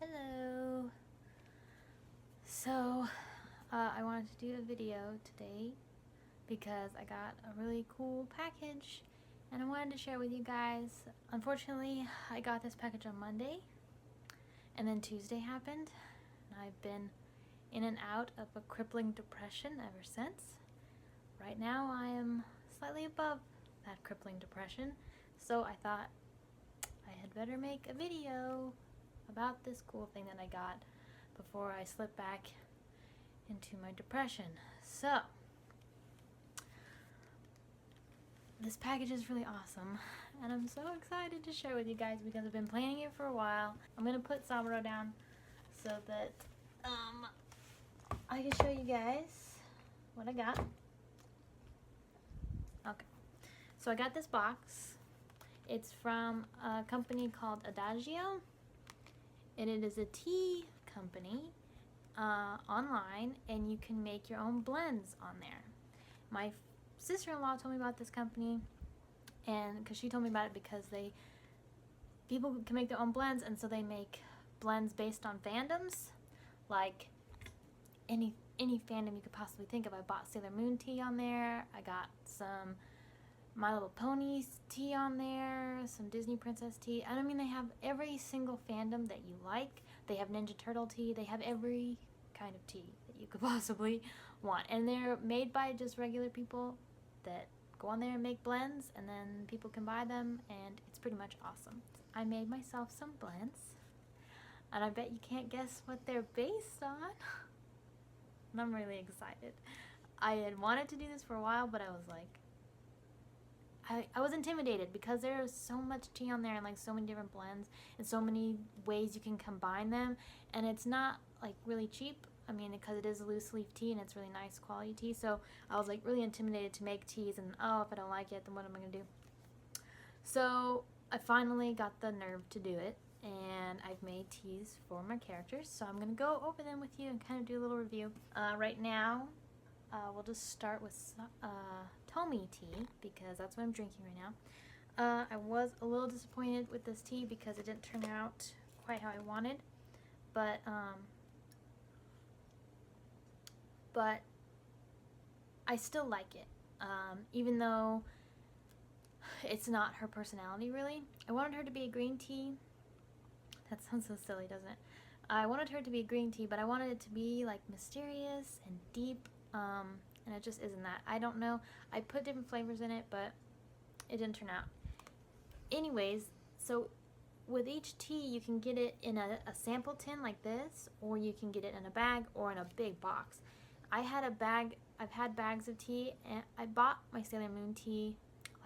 Hello. So, I wanted to do a video today because I got a really cool package and I wanted to share with you guys. Unfortunately, I got this package on Monday and then Tuesday happened and I've been in and out of a crippling depression ever since. Right now I am slightly above that crippling depression, so I thought I had better make a video about this cool thing that I got before I slip back into my depression. So, this package is really awesome and I'm so excited to share with you guys because I've been planning it for a while. I'm going to put Saburo down so that I can show you guys what I got. Okay, so I got this box. It's from a company called Adagio, and it is a tea company online, and you can make your own blends on there. My sister-in-law told me about this company, and because she told me about it because people can make their own blends, and so they make blends based on fandoms, like any fandom you could possibly think of. I bought Sailor Moon tea on there. I got some My Little Ponies tea on there, some Disney Princess tea. I mean, they have every single fandom that you like. They have Ninja Turtle tea. They have every kind of tea that you could possibly want. And they're made by just regular people that go on there and make blends, and then people can buy them, and it's pretty much awesome. I made myself some blends, and I bet you can't guess what they're based on. And I'm really excited. I had wanted to do this for a while, but I was like, I was intimidated because there is so much tea on there and like so many different blends and so many ways you can combine them, and it's not like really cheap. I mean, because it is a loose leaf tea and it's really nice quality tea, so I was like really intimidated to make teas, and oh, if I don't like it, then what am I gonna do? So I finally got the nerve to do it, and I've made teas for my characters, so I'm gonna go over them with you and kind of do a little review. Right now, we'll just start with Tomi tea because that's what I'm drinking right now. I was a little disappointed with this tea because it didn't turn out quite how I wanted, but I still like it, even though it's not her personality really. I wanted her to be a green tea. That sounds so silly, doesn't it? I wanted her to be a green tea, but I wanted it to be like mysterious and deep, and it just isn't that. I don't know. I put different flavors in it, but it didn't turn out. Anyways, so with each tea, you can get it in a sample tin like this, or you can get it in a bag or in a big box. I had a bag. I've had bags of tea, and I bought my Sailor Moon tea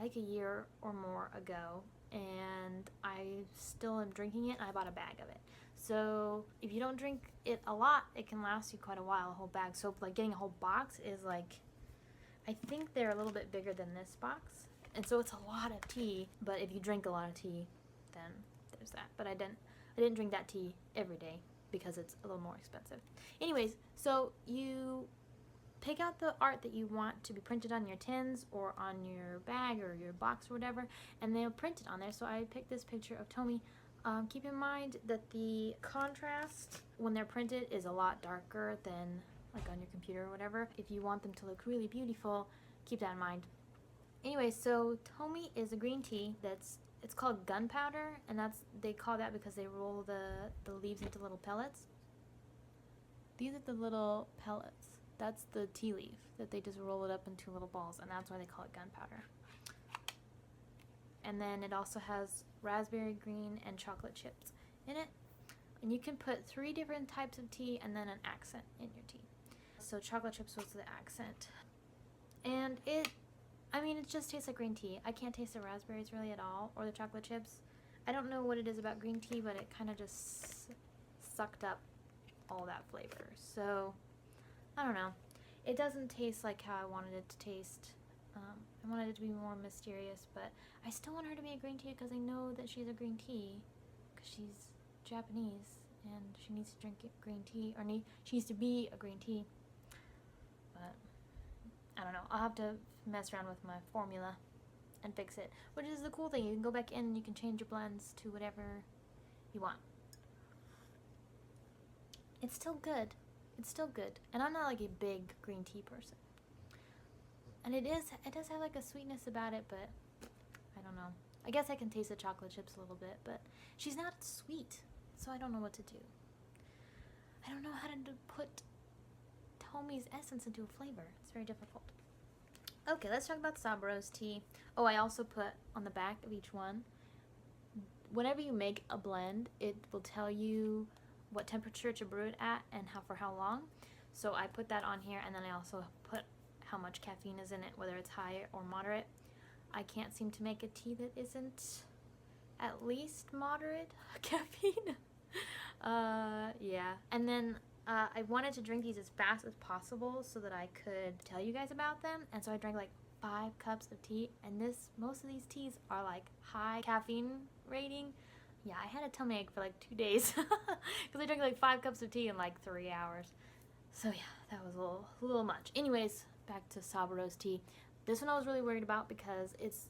like a year or more ago, and I still am drinking it, and I bought a bag of it. So if you don't drink it a lot, it can last you quite a while, a whole bag. So like getting a whole box is like, I think they're a little bit bigger than this box, and so it's a lot of tea. But if you drink a lot of tea, then there's that. But I didn't drink that tea every day because it's a little more expensive. Anyways, so you pick out the art that you want to be printed on your tins or on your bag or your box or whatever, and they'll print it on there. So I picked this picture of Tomi. Keep in mind that the contrast when they're printed is a lot darker than like on your computer or whatever. If you want them to look really beautiful, keep that in mind. Anyway, so Tomi is a green tea it's called gunpowder, and they call that because they roll the leaves into little pellets. These are the little pellets. That's the tea leaf that they just roll it up into little balls, and that's why they call it gunpowder. And then it also has raspberry green and chocolate chips in it. And you can put 3 different types of tea and then an accent in your tea. So chocolate chips was the accent. And it just tastes like green tea. I can't taste the raspberries really at all, or the chocolate chips. I don't know what it is about green tea, but it kind of just sucked up all that flavor. So I don't know. It doesn't taste like how I wanted it to taste. I wanted it to be more mysterious, but I still want her to be a green tea because I know that she's a green tea because she's Japanese and she needs to drink green tea, or she needs to be a green tea. But I don't know. I'll have to mess around with my formula and fix it, which is the cool thing. You can go back in and you can change your blends to whatever you want. it's still good. It's still good. And I'm not like a big green tea person. And it does have like a sweetness about it, but I don't know. I guess I can taste the chocolate chips a little bit, but she's not sweet, so I don't know what to do. I don't know how to put Tommy's essence into a flavor. It's very difficult. Okay, let's talk about Saboros tea. Oh, I also put on the back of each one, whenever you make a blend, it will tell you what temperature to brew it at and for how long. So I put that on here, and then I also put how much caffeine is in it, whether it's high or moderate. I can't seem to make a tea that isn't at least moderate caffeine. Yeah. And then I wanted to drink these as fast as possible so that I could tell you guys about them. And so I drank like 5 cups of tea, and most of these teas are like high caffeine rating. Yeah, I had a tummy ache for like 2 days because I drank like 5 cups of tea in like 3 hours. So yeah, that was a little much. Anyways, back to Saboros tea. This one I was really worried about because it's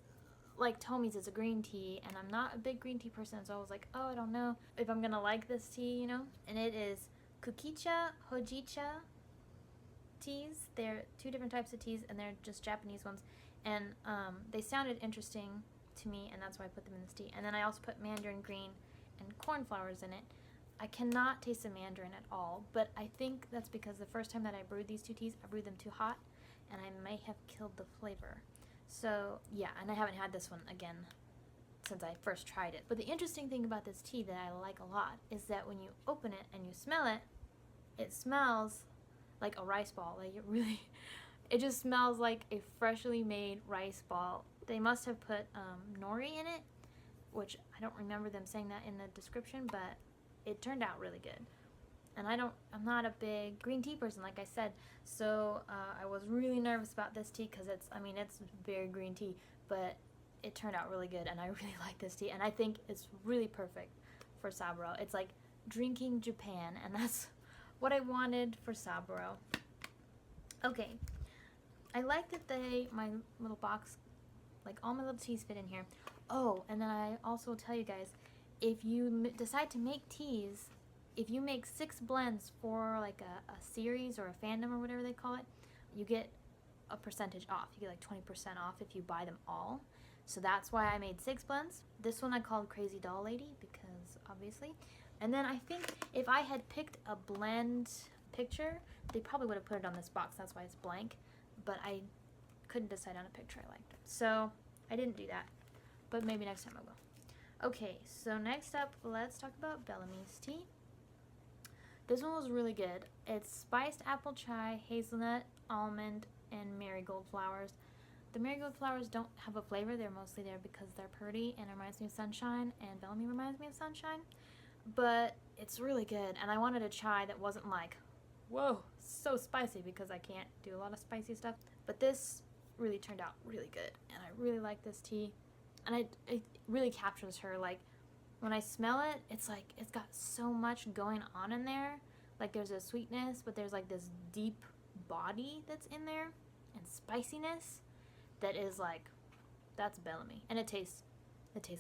like Tommy's, it's a green tea, and I'm not a big green tea person, so I was like, oh, I don't know if I'm gonna like this tea, you know? And it is Kukicha, Hojicha teas. They're 2 different types of teas, and they're just Japanese ones. And they sounded interesting to me, and that's why I put them in this tea. And then I also put mandarin green and cornflowers in it. I cannot taste the mandarin at all, but I think that's because the first time that I brewed these 2 teas, I brewed them too hot, and I may have killed the flavor. So yeah, and I haven't had this one again since I first tried it. But the interesting thing about this tea that I like a lot is that when you open it and you smell it, it smells like a rice ball. Like it just smells like a freshly made rice ball. They must have put nori in it, which I don't remember them saying that in the description, but it turned out really good. And I'm not a big green tea person, like I said, so I was really nervous about this tea because it's very green tea, but it turned out really good, and I really like this tea, and I think it's really perfect for Saburo. It's like drinking Japan, and that's what I wanted for Saburo. Okay, I like that my little box, like all my little teas fit in here. Oh, and then I also will tell you guys, if you decide to make teas, if you make 6 blends for like a series or a fandom or whatever they call it, you get a percentage off. You get like 20% off if you buy them all. So that's why I made 6 blends. This one I called Crazy Doll Lady because obviously. And then I think if I had picked a blend picture, they probably would have put it on this box. That's why it's blank. But I couldn't decide on a picture I liked. So I didn't do that. But maybe next time I will. Okay, so next up, let's talk about Bellamy's tea. This one was really good. It's spiced apple chai, hazelnut, almond, and marigold flowers. The marigold flowers don't have a flavor. They're mostly there because they're pretty and it reminds me of sunshine, and Bellamy reminds me of sunshine. But it's really good, and I wanted a chai that wasn't like, whoa, so spicy, because I can't do a lot of spicy stuff. But this really turned out really good, and I really like this tea. And it really captures her. Like, when I smell it, it's like it's got so much going on in there. Like, there's a sweetness, but there's like this deep body that's in there, and spiciness that is like, that's Bellamy. And it tastes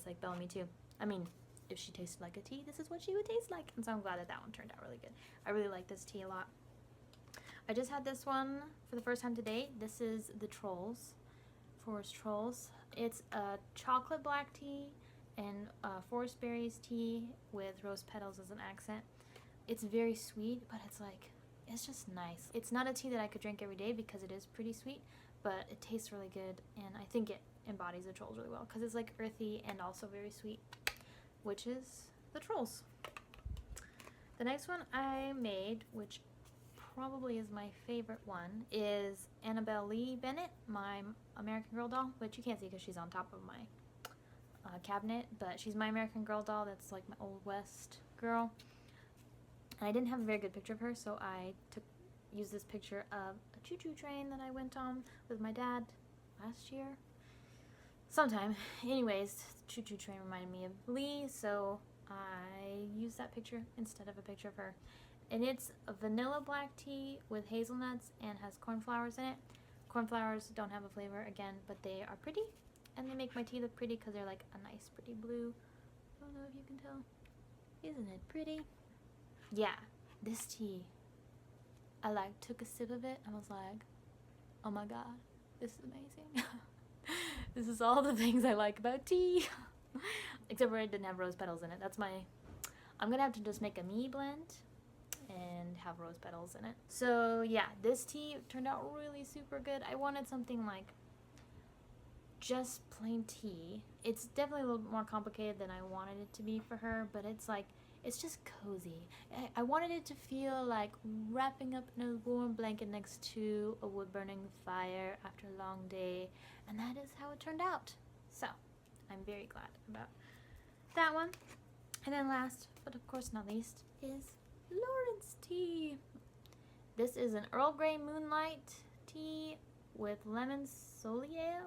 like Bellamy too. I mean, if she tasted like a tea, this is what she would taste like. And so I'm glad that one turned out really good. I really like this tea a lot. I just had this one for the first time today. This is the Forest Trolls. It's a chocolate black tea and forest berries tea with rose petals as an accent. It's very sweet, but it's just nice. It's not a tea that I could drink every day because it is pretty sweet, but it tastes really good, and I think it embodies the Trolls really well because it's like earthy and also very sweet, which is the Trolls. The next one I made, which probably is my favorite one, is Annabelle Lee Bennett, my American Girl doll, which you can't see because she's on top of my cabinet, but she's my American Girl doll. That's like my Old West girl. And I didn't have a very good picture of her, so I used this picture of a choo-choo train that I went on with my dad last year. Sometime. Anyways, choo-choo train reminded me of Lee, so I used that picture instead of a picture of her. And it's a vanilla black tea with hazelnuts and has cornflowers in it. Cornflowers don't have a flavor again, but they are pretty, and they make my tea look pretty because they're like a nice pretty blue. I don't know if you can tell. Isn't it pretty? Yeah, this tea, I like took a sip of it and was like, oh my god, this is amazing. This is all the things I like about tea. Except for it didn't have rose petals in it. I'm gonna have to just make a me blend and have rose petals in it. So yeah, this tea turned out really super good. I wanted something like just plain tea. It's definitely a little bit more complicated than I wanted it to be for her, but it's just cozy. I wanted it to feel like wrapping up in a warm blanket next to a wood-burning fire after a long day, and that is how it turned out. So, I'm very glad about that one. And then last, but of course not least, is Lawrence tea. This is an Earl Grey Moonlight tea with lemon solier.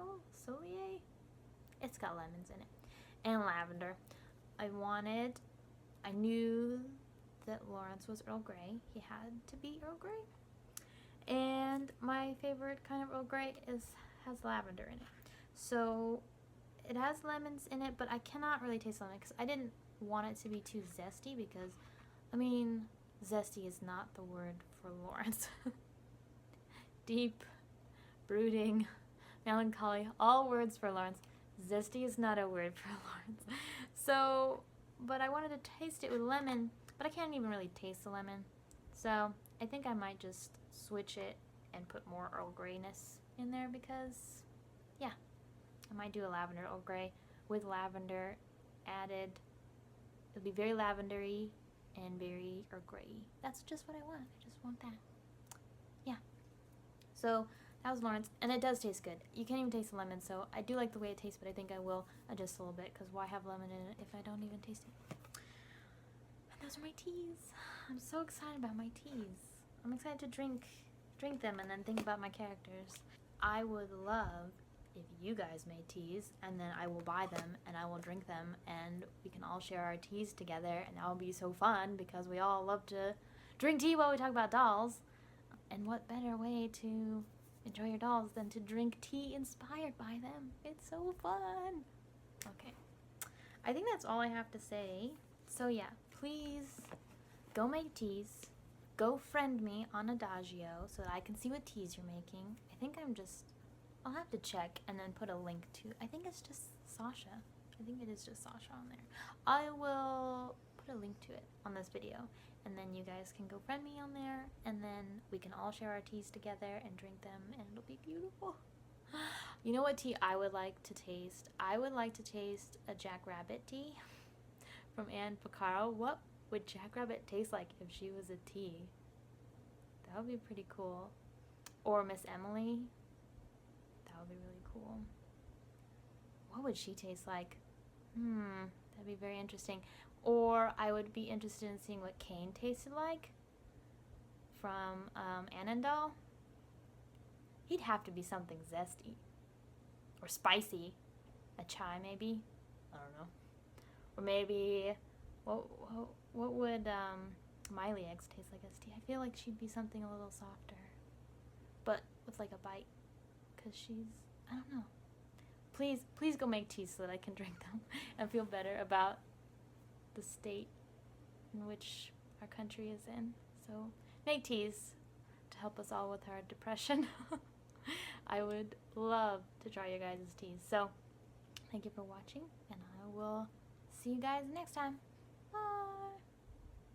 It's got lemons in it. And lavender. I knew that Lawrence was Earl Grey. He had to be Earl Grey. And my favorite kind of Earl Grey has lavender in it. So it has lemons in it, but I cannot really taste lemon because I didn't want it to be too zesty because, I mean, zesty is not the word for Lawrence. Deep, brooding, melancholy, all words for Lawrence. Zesty is not a word for Lawrence. So, but I wanted to taste it with lemon, but I can't even really taste the lemon. So I think I might just switch it and put more Earl Greyness in there because, yeah, I might do a lavender Earl Grey with lavender added. It'll be very lavendery and very Earl Grey. That's just what I want. I just want that. Yeah. So that was Lawrence, and it does taste good. You can't even taste the lemon, so I do like the way it tastes, but I think I will adjust a little bit because why have lemon in it if I don't even taste it? And those are my teas. I'm so excited about my teas. I'm excited to drink them and then think about my characters. I would love if you guys made teas, and then I will buy them and I will drink them and we can all share our teas together, and that will be so fun because we all love to drink tea while we talk about dolls. And what better way to enjoy your dolls than to drink tea inspired by them? It's so fun. Okay, I think that's all I have to say. So yeah, please go make teas. Go friend me on Adagio so that I can see what teas you're making. I'll have to check and then put a link to, I think it's just Sasha. I think it is just Sasha on there. I will put a link to it on this video, and then you guys can go friend me on there, and then we can all share our teas together and drink them, and it'll be beautiful. You know what tea I would like to taste? I would like to taste a Jackrabbit tea from Anne Picaro. What would Jackrabbit taste like if she was a tea? That would be pretty cool. Or Miss Emily. That would be really cool. What would she taste like? That'd be very interesting. Or I would be interested in seeing what Kane tasted like from Annandale. He'd have to be something zesty or spicy. A chai maybe. I don't know. Or maybe what would Miley X taste like as tea? I feel like she'd be something a little softer, but with like a bite, because I don't know. Please go make teas so that I can drink them and feel better about the state in which our country is in. So make teas to help us all with our depression. I would love to try your guys' teas. So thank you for watching, and I will see you guys next time. Bye.